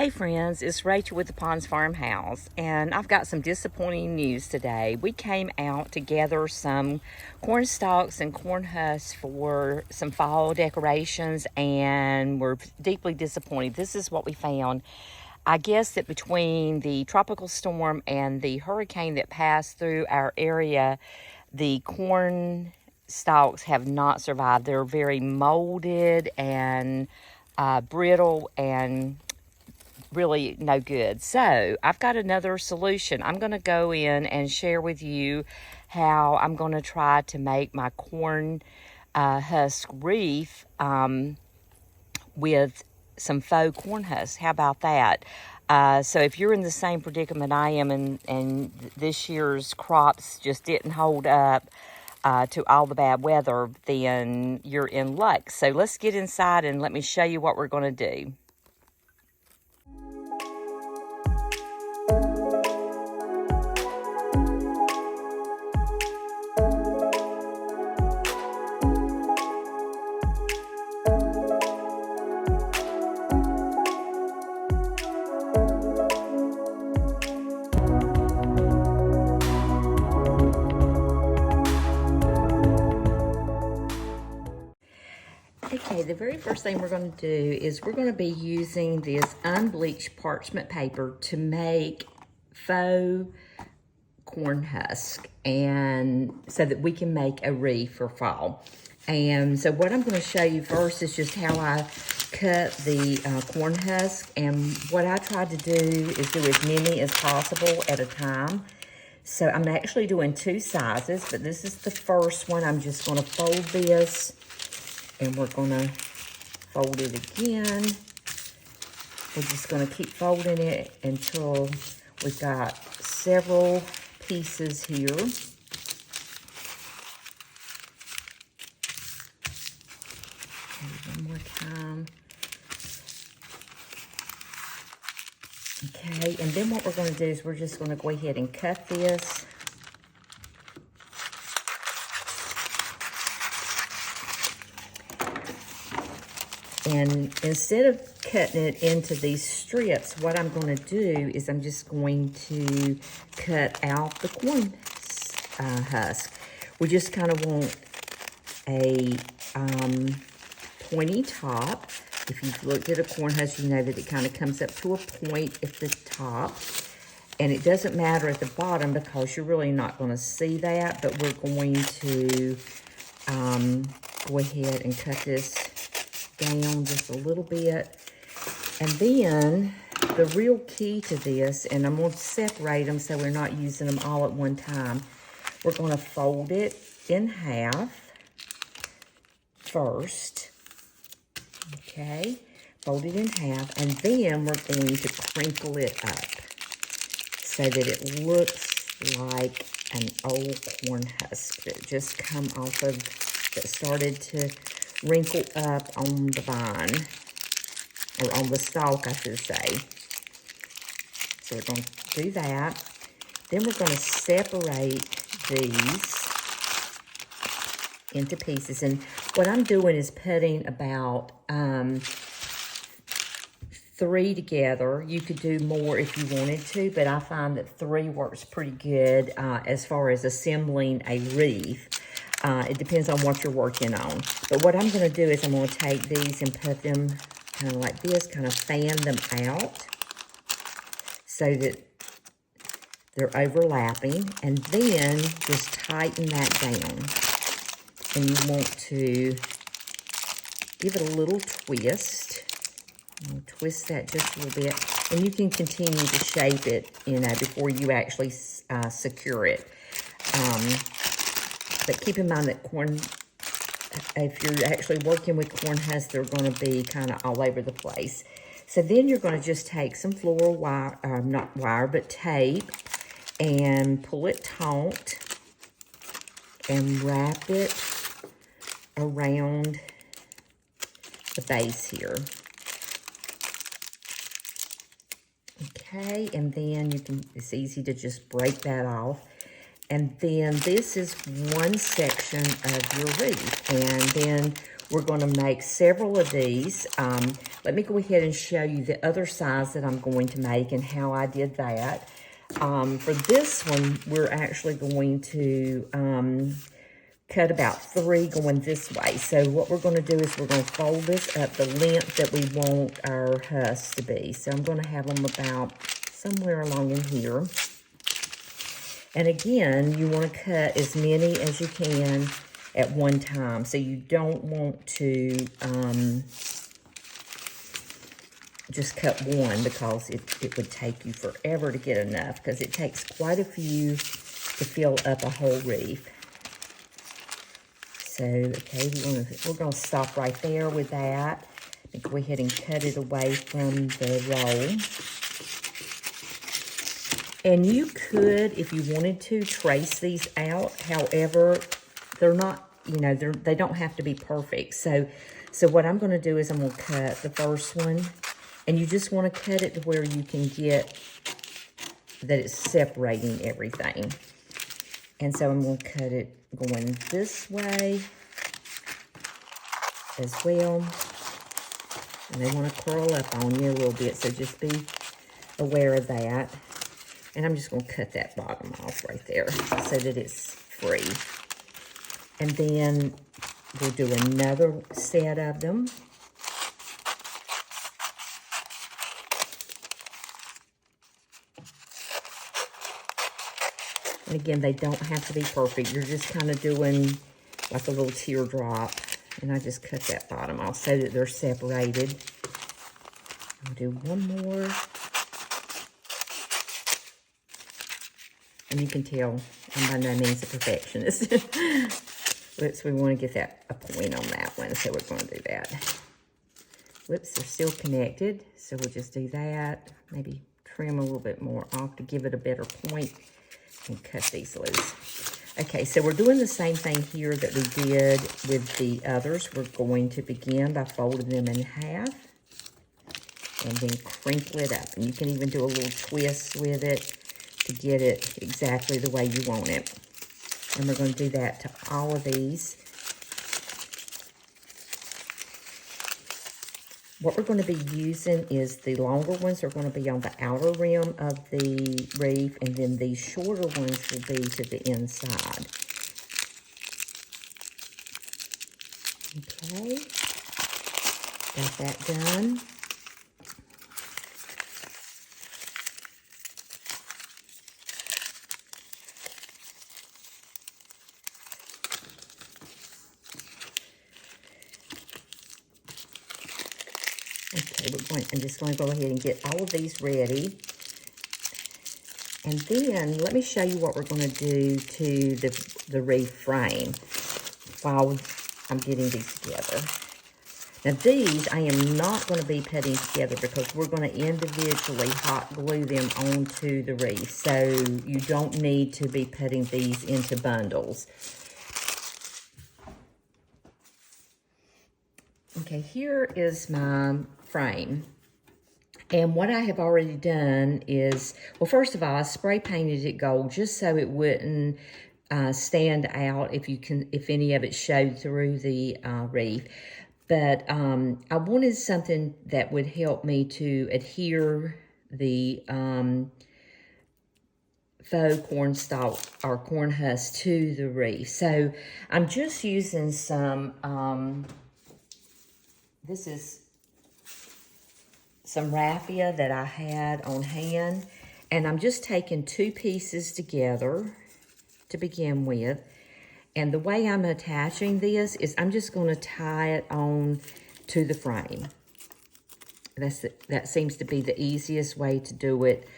Hey friends, it's Rachel with the Ponds Farmhouse, and I've got some disappointing news today. We came out to gather some corn stalks and corn husks for some fall decorations, and we're deeply disappointed. This is what we found. I guess that between the tropical storm and the hurricane that passed through our area, the corn stalks have not survived. They're very molded and brittle and really no good. So I've got another solution. I'm going to go in and share with you how I'm going to try to make my corn husk wreath with some faux corn husks. How about that? So if you're in the same predicament I am, and this year's crops just didn't hold up to all the bad weather, then you're in luck. So let's get inside and let me show you what we're going to do. Okay, the very first thing we're going to do is we're going to be using this unbleached parchment paper to make faux corn husk, and so that we can make a wreath for fall. And so what I'm going to show you first is just how I cut the corn husk, and what I tried to do is do as many as possible at a time. So I'm actually doing two sizes, but this is the first one. I'm just going to fold this, and we're going to fold it again. We're just going to keep folding it until we've got several pieces here. Okay, one more time. Okay, and then what we're going to do is we're just going to go ahead and cut this. And instead of cutting it into these strips, what I'm going to do is I'm just going to cut out the corn husk. We just kind of want a pointy top. If you've looked at a corn husk, you know that it kind of comes up to a point at the top. And it doesn't matter at the bottom because you're really not going to see that, but we're going to go ahead and cut this down just a little bit. And then the real key to this, and I'm going to separate them so we're not using them all at one time, we're going to fold it in half first. Okay, fold it in half, and then we're going to crinkle it up so that it looks like an old corn husk that just come off of, that started to wrinkle up on the vine, or on the stalk, I should say. So we're going to do that. Then we're going to separate these into pieces. And what I'm doing is putting about 3 together. You could do more if you wanted to, but I find that 3 works pretty good as far as assembling a wreath. It depends on what you're working on. But what I'm going to do is I'm going to take these and put them kind of like this, kind of fan them out so that they're overlapping, and then just tighten that down. And you want to give it a little twist. Twist that just a little bit, and you can continue to shape it, you know, before you actually secure it. But keep in mind that corn, if you're actually working with corn husks, they're going to be kind of all over the place. So then you're going to just take some floral wire, not wire, but tape, and pull it taut and wrap it around the base here. Okay, and then you can, it's easy to just break that off. And then this is one section of your wreath. And then we're going to make several of these. Let me go ahead and show you the other size that I'm going to make and how I did that. For this one, we're actually going to cut about 3 going this way. So what we're going to do is we're going to fold this up the length that we want our husks to be. So I'm going to have them about somewhere along in here. And again, you want to cut as many as you can at one time. So you don't want to just cut one, because it would take you forever to get enough, because it takes quite a few to fill up a whole wreath. So, okay, we're going to stop right there with that. And go ahead and cut it away from the roll. And you could, if you wanted to, trace these out. However, they're not, you know, they don't have to be perfect. So what I'm going to do is I'm going to cut the first one. And you just want to cut it to where you can get that it's separating everything. And so I'm going to cut it going this way as well. And they want to curl up on you a little bit, so just be aware of that. And I'm just going to cut that bottom off right there so that it's free. And then we'll do another set of them. And again, they don't have to be perfect. You're just kind of doing like a little teardrop. And I just cut that bottom off so that they're separated. I'll do one more. And you can tell I'm by no means a perfectionist. Whoops, we want to get a point on that one, so we're going to do that. Whoops, they're still connected, so we'll just do that. Maybe trim a little bit more off to give it a better point, and cut these loose. Okay, so we're doing the same thing here that we did with the others. We're going to begin by folding them in half and then crinkle it up. And you can even do a little twist with it to get it exactly the way you want it. And we're going to do that to all of these. What we're going to be using is the longer ones are going to be on the outer rim of the wreath, and then these shorter ones will be to the inside. Okay, got that done. Okay, I'm just going to go ahead and get all of these ready. And then let me show you what we're going to do to the wreath frame while I'm getting these together. Now these I am not going to be putting together because we're going to individually hot glue them onto the wreath. So you don't need to be putting these into bundles. Okay, here is my frame. And what I have already done is, well, first of all, I spray painted it gold just so it wouldn't stand out if any of it showed through the wreath. But I wanted something that would help me to adhere the faux corn stalk or corn husk to the wreath. So I'm just using some, this is some raffia that I had on hand, and I'm just taking 2 pieces together to begin with. And the way I'm attaching this is I'm just going to tie it on to the frame. That seems to be the easiest way to do it.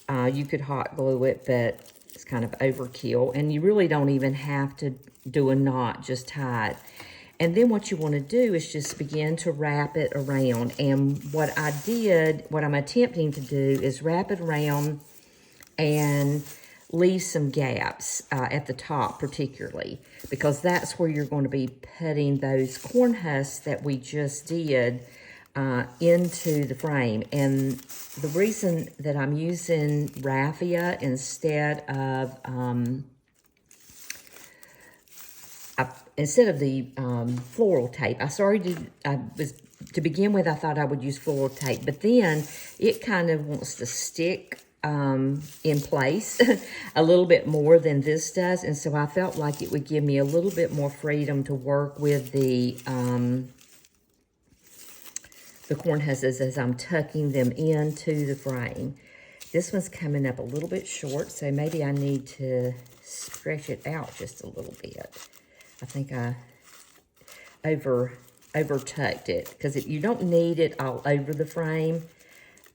You could hot glue it, but it's kind of overkill, and you really don't even have to do a knot, just tie it. And then what you want to do is just begin to wrap it around. And what I'm attempting to do is wrap it around and leave some gaps at the top particularly, because that's where you're going to be putting those corn husks that we just did into the frame. And the reason that I'm using raffia instead of instead of the floral tape, to begin with, I thought I would use floral tape, but then it kind of wants to stick in place a little bit more than this does, and so I felt like it would give me a little bit more freedom to work with the corn husks as I'm tucking them into the frame. This one's coming up a little bit short, so maybe I need to stretch it out just a little bit. I think I over tucked it, because you don't need it all over the frame.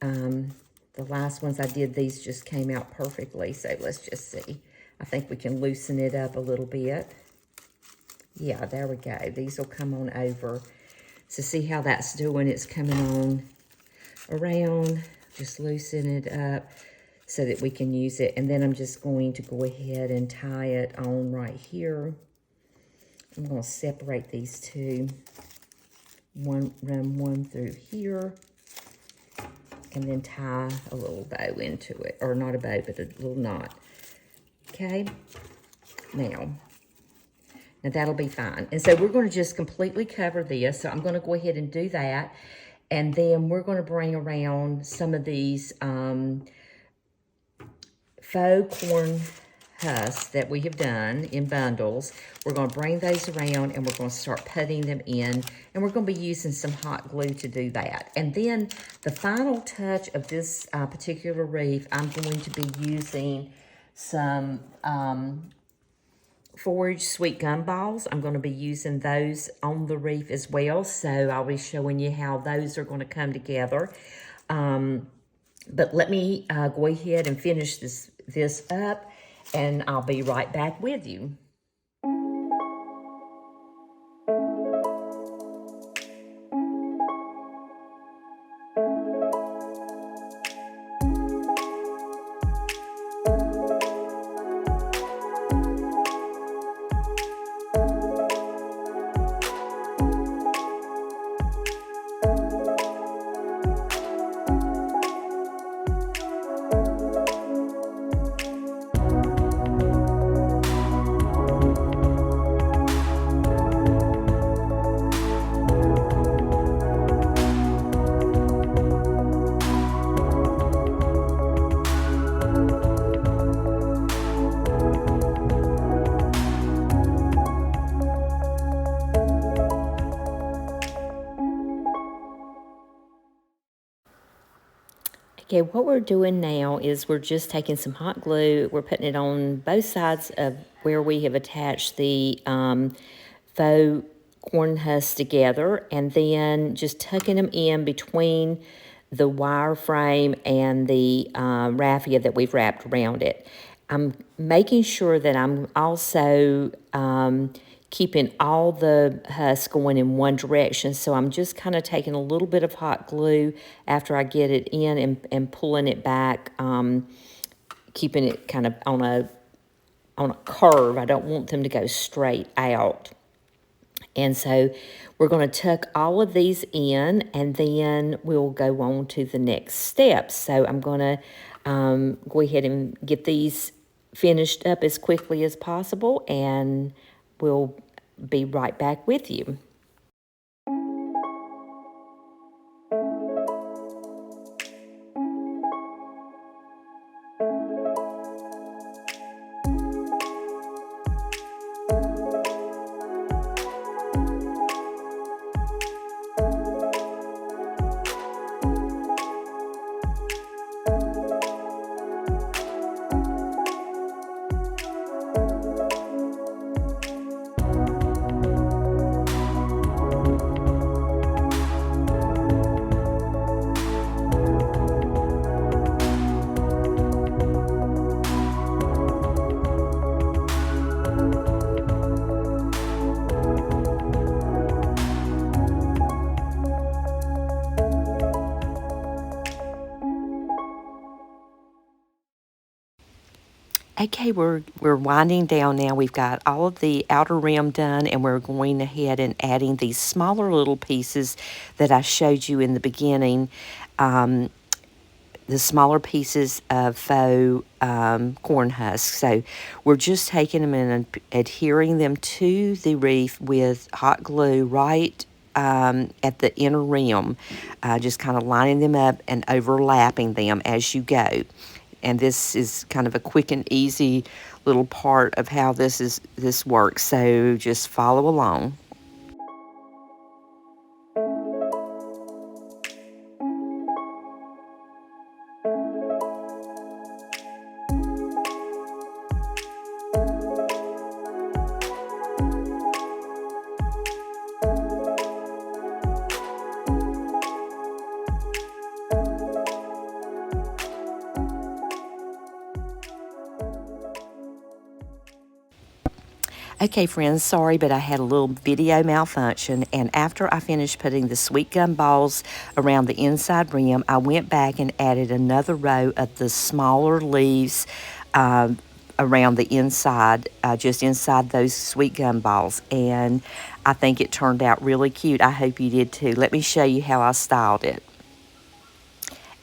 The last ones I did, these just came out perfectly, so let's just see. I think we can loosen it up a little bit. Yeah, there we go. These will come on over. So see how that's doing? It's coming on around. Just loosen it up so that we can use it. And then I'm just going to go ahead and tie it on right here. I'm going to separate these two. Run one through here. And then tie a little bow into it. Or not a bow, but a little knot. Okay? Now that'll be fine. And so we're going to just completely cover this. So I'm going to go ahead and do that. And then we're going to bring around some of these faux corn husks that we have done in bundles. We're going to bring those around and we're going to start putting them in. And we're going to be using some hot glue to do that. And then the final touch of this particular wreath, I'm going to be using some Foraged Sweet Gum Balls. I'm going to be using those on the wreath as well. So I'll be showing you how those are going to come together. But let me go ahead and finish this up, and I'll be right back with you. Okay, what we're doing now is we're just taking some hot glue. We're putting it on both sides of where we have attached the faux corn husks together, and then just tucking them in between the wire frame and the raffia that we've wrapped around it. I'm making sure that I'm also keeping all the husks going in one direction. So I'm just kind of taking a little bit of hot glue after I get it in and pulling it back, keeping it kind of on a curve. I don't want them to go straight out. And so we're going to tuck all of these in, and then we'll go on to the next step. So I'm going to go ahead and get these finished up as quickly as possible, and we'll be right back with you. Okay, we're winding down now. We've got all of the outer rim done, and we're going ahead and adding these smaller little pieces that I showed you in the beginning. the smaller pieces of faux corn husks. So we're just taking them and adhering them to the wreath with hot glue right at the inner rim, just kind of lining them up and overlapping them as you go. And this is kind of a quick and easy little part of how this works. So just follow along. Okay, friends, sorry, but I had a little video malfunction, and after I finished putting the sweet gum balls around the inside rim, I went back and added another row of the smaller leaves around the inside, just inside those sweet gum balls, and I think it turned out really cute. I hope you did too. Let me show you how I styled it.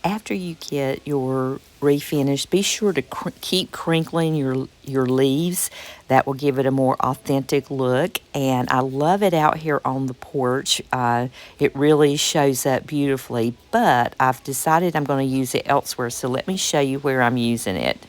After you get your wreath finished, be sure to keep crinkling your leaves. That will give it a more authentic look. And I love it out here on the porch. It really shows up beautifully. But I've decided I'm going to use it elsewhere. So let me show you where I'm using it.